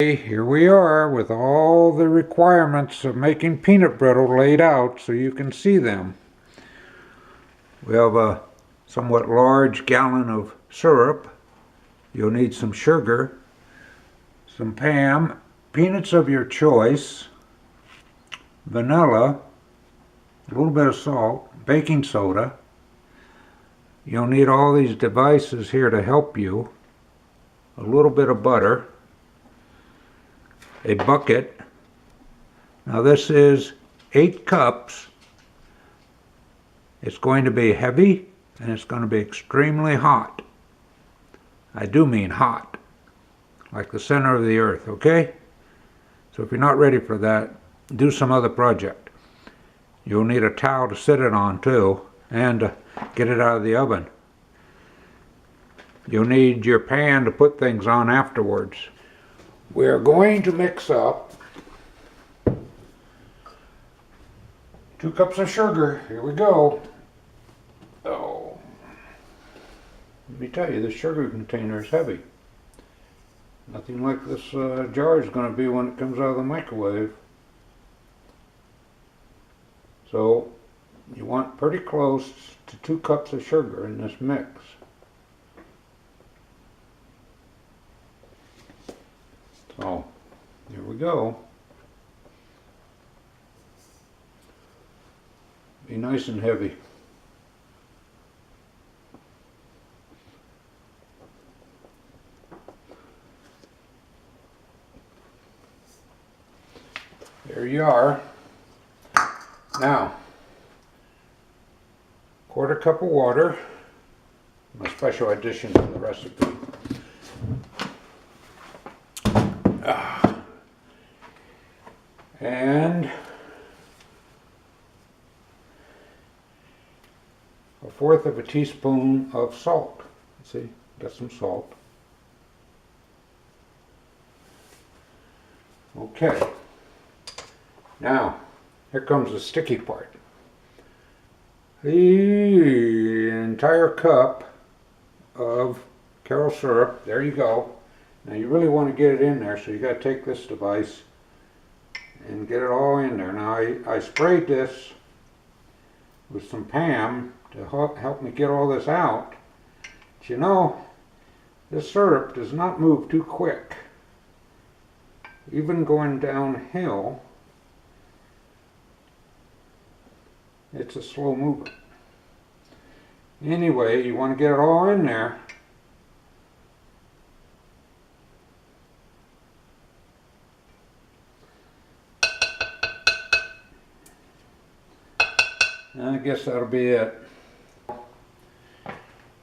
Here we are with all the requirements of making peanut brittle laid out so you can see them. We have a somewhat large gallon of syrup. You'll need some sugar, some Pam, peanuts of your choice, vanilla, a little bit of salt, baking soda. You'll need all these devices here to help you. A little bit of butter, a bucket. Now this is 8 cups. It's going to be heavy and it's going to be extremely hot. I do mean hot, like the center of the earth, okay? So if you're not ready for that, do some other project. You'll need a towel to sit it on too, and get it out of the oven. You'll need your pan to put things on afterwards. We're going to mix up 2 cups of sugar. Here we go. Oh, let me tell you, this sugar container is heavy. Nothing like this jar is going to be when it comes out of the microwave. So you want pretty close to 2 cups of sugar in this mix. So here we go. Be nice and heavy. There you are. Now, 1/4 cup of water, a special addition to the recipe. And 1/4 of a teaspoon of salt. See, got some salt. Okay. Now, here comes the sticky part. The entire cup of Karo syrup. There you go. Now you really want to get it in there, so you got to take this device and get it all in there. Now I sprayed this with some Pam to help me get all this out. But you know, this syrup does not move too quick. Even going downhill, it's a slow mover. Anyway, you want to get it all in there. I guess that'll be it.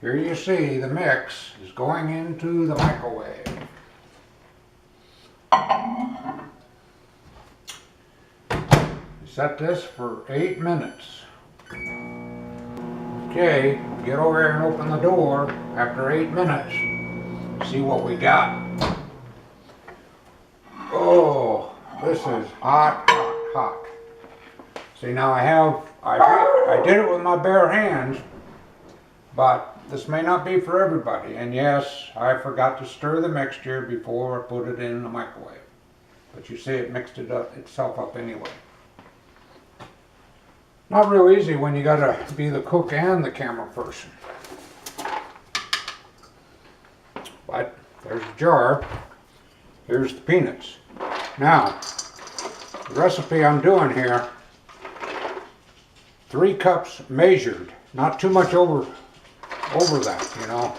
Here you see the mix is going into the microwave. Set this for 8 minutes. Okay, get over here and open the door after 8 minutes. See what we got. Oh, this is hot, hot, hot. See, now I did it with my bare hands, but this may not be for everybody. And yes, I forgot to stir the mixture before I put it in the microwave. But you see it mixed itself up anyway. Not real easy when you gotta be the cook and the camera person. But there's the jar. Here's the peanuts. Now, the recipe I'm doing here, 3 cups measured, not too much over that, you know.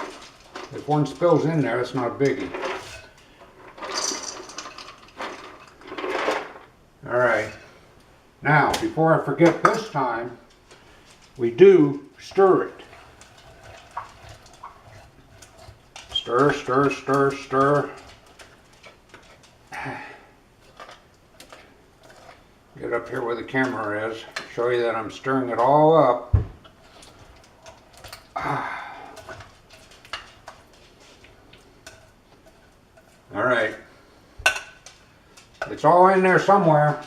If one spills in there, it's not a biggie. All right. Now, before I forget this time, we do stir it. Stir, stir, stir, stir. Get up here where the camera is. Show you that I'm stirring it all up. All right. It's all in there somewhere.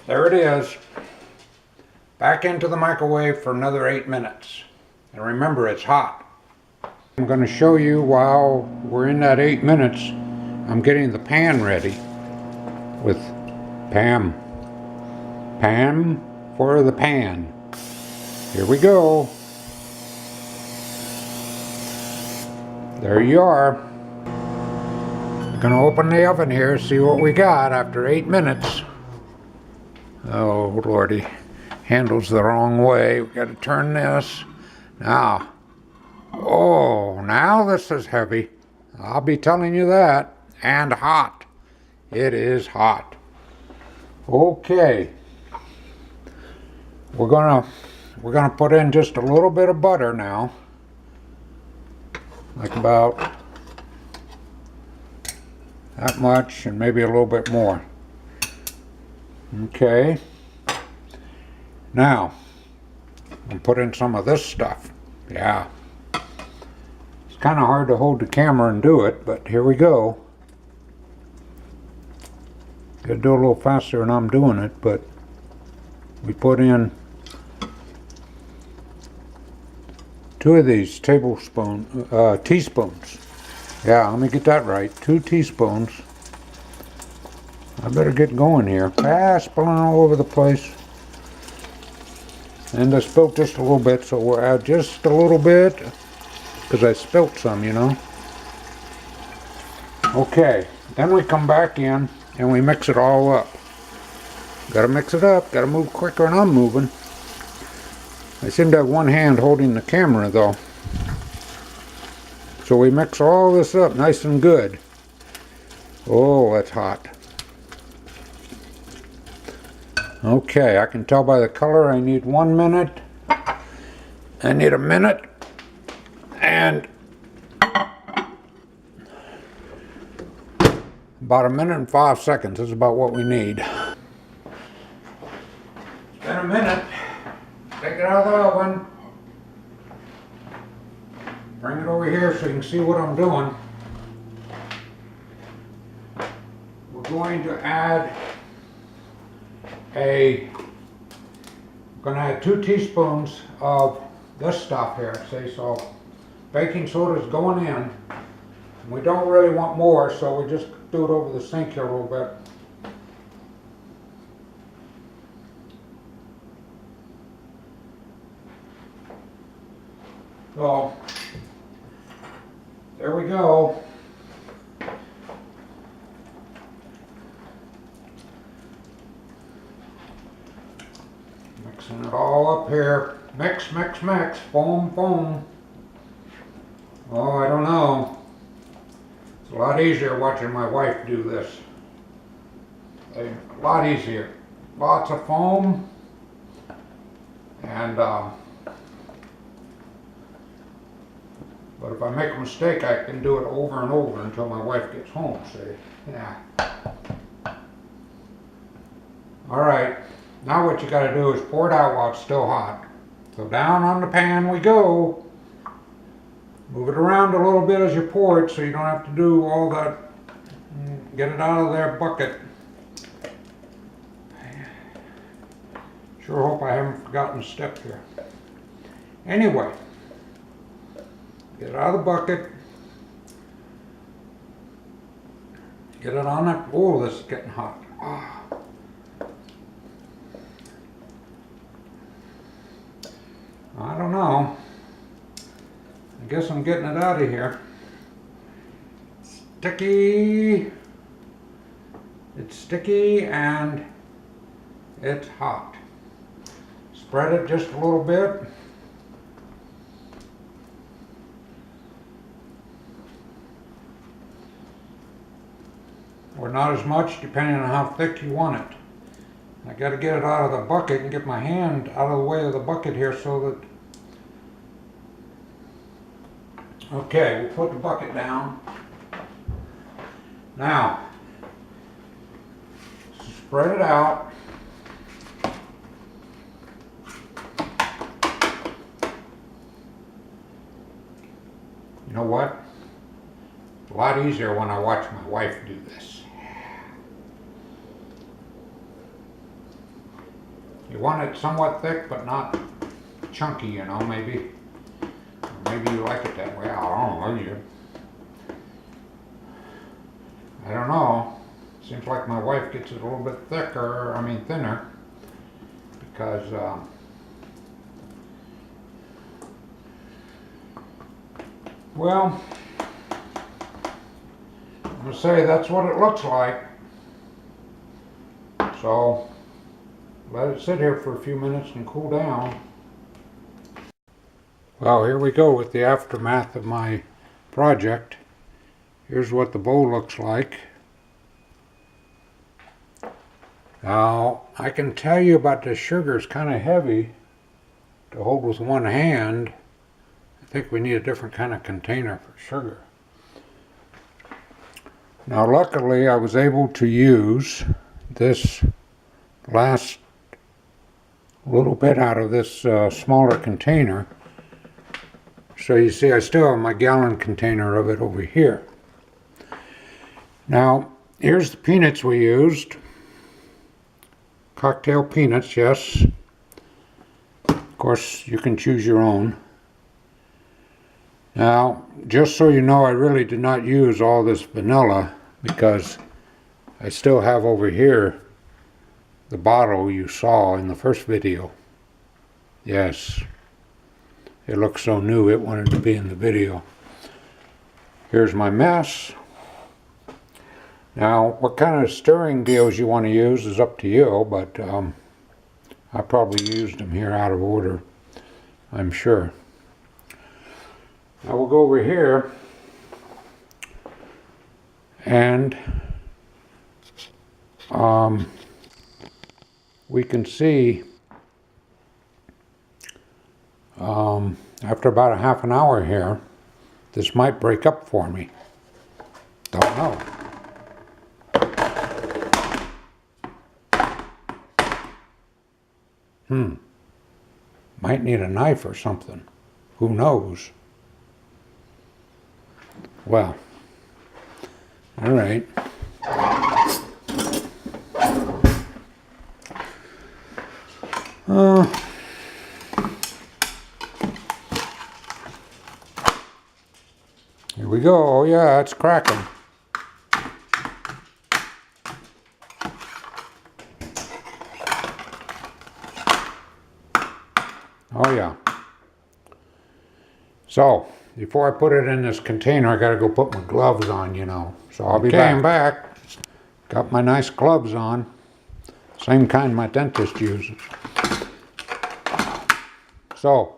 There it is. Back into the microwave for another 8 minutes. And remember, it's hot. I'm going to show you while we're in that 8 minutes, I'm getting the pan ready with Pam. Pam for the pan. Here we go. There you are. We're going to open the oven here, see what we got after 8 minutes. Oh, Lordy. Handle's the wrong way. We got to turn this. Now. Oh, now this is heavy. I'll be telling you that. And hot. It is hot. Okay. We're gonna put in just a little bit of butter now. Like about that much, and maybe a little bit more. Okay. Now, I'm put in some of this stuff. Yeah. It's kind of hard to hold the camera and do it, but here we go. Gotta do it a little faster than I'm doing it, but we put in 2 of these teaspoons. Yeah, let me get that right. 2 teaspoons. I better get going here. Spilling all over the place. And I spilt just a little bit, so we'll add just a little bit, because I spilt some, you know. Okay, then we come back in and we mix it all up. Gotta mix it up, gotta move quicker than I'm moving. I seem to have one hand holding the camera though. So we mix all this up nice and good. Oh, that's hot. Okay, I can tell by the color I need 1 minute. I need a minute. And about 1 minute and 5 seconds is about what we need. It's been a minute. Take it out of the oven. Bring it over here so you can see what I'm doing. We're going to add we're going to add 2 teaspoons of this stuff here. See, so baking soda is going in. And we don't really want more, so we just do it over the sink here a little bit. So, there we go. Mixing it all up here. Mix, mix, mix. Foam, foam. Oh, I don't know. It's a lot easier watching my wife do this. A lot easier. Lots of foam. And, but if I make a mistake, I can do it over and over until my wife gets home, see? Yeah. Alright, now what you gotta do is pour it out while it's still hot. So down on the pan we go. Move it around a little bit as you pour it so you don't have to do all that. Get it out of their bucket. Sure hope I haven't forgotten a step here. Anyway. Get it out of the bucket. Get it on that. Oh, this is getting hot. Ah. I don't know. I guess I'm getting it out of here. Sticky. It's sticky and it's hot. Spread it just a little bit. Or not as much, depending on how thick you want it. I got to get it out of the bucket and get my hand out of the way of the bucket here so that... Okay, we'll put the bucket down. Now, spread it out. You know what? It's a lot easier when I watch my wife do this. You want it somewhat thick, but not chunky, you know, maybe Maybe you like it that way. I don't know. Seems like my wife gets it a little bit thinner, because well, I'm gonna say that's what it looks like. So let it sit here for a few minutes and cool down. Well, here we go with the aftermath of my project. Here's what the bowl looks like. Now, I can tell you about the sugar is kind of heavy to hold with one hand. I think we need a different kind of container for sugar. Now, luckily, I was able to use this last little bit out of this smaller container. So you see, I still have my gallon container of it over here. Now, here's the peanuts we used. Cocktail peanuts, yes. Of course, you can choose your own. Now, just so you know, I really did not use all this vanilla because I still have over here the bottle you saw in the first video. Yes, it looks so new it wanted to be in the video. Here's my mess. Now, what kind of stirring deals you want to use is up to you, but I probably used them here out of order, I'm sure. Now we'll go over here and we can see after about a half an hour here, this might break up for me. Don't know. Might need a knife or something. Who knows? Well, all right. Here we go. Oh yeah, it's cracking. Oh yeah. So, before I put it in this container, I gotta go put my gloves on, you know. So I'll be back. Got my nice gloves on. Same kind my dentist uses. So,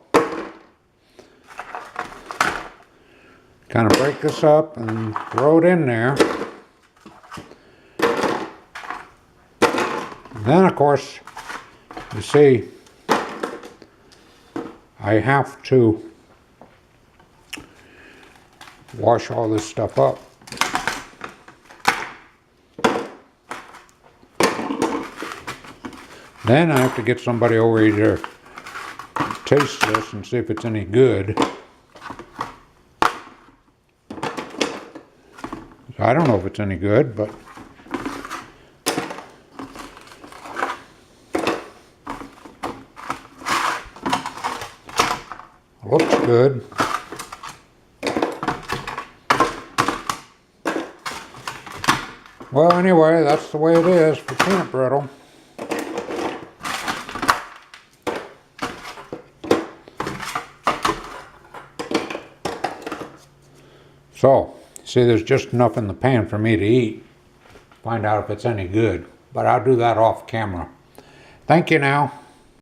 kind of break this up and throw it in there. And then, of course, you see, I have to wash all this stuff up. Then I have to get somebody over here to taste this and see if it's any good. So I don't know if it's any good, but looks good. Well, anyway, that's the way it is for peanut brittle. So, see, there's just enough in the pan for me to eat. Find out if it's any good. But I'll do that off camera. Thank you now.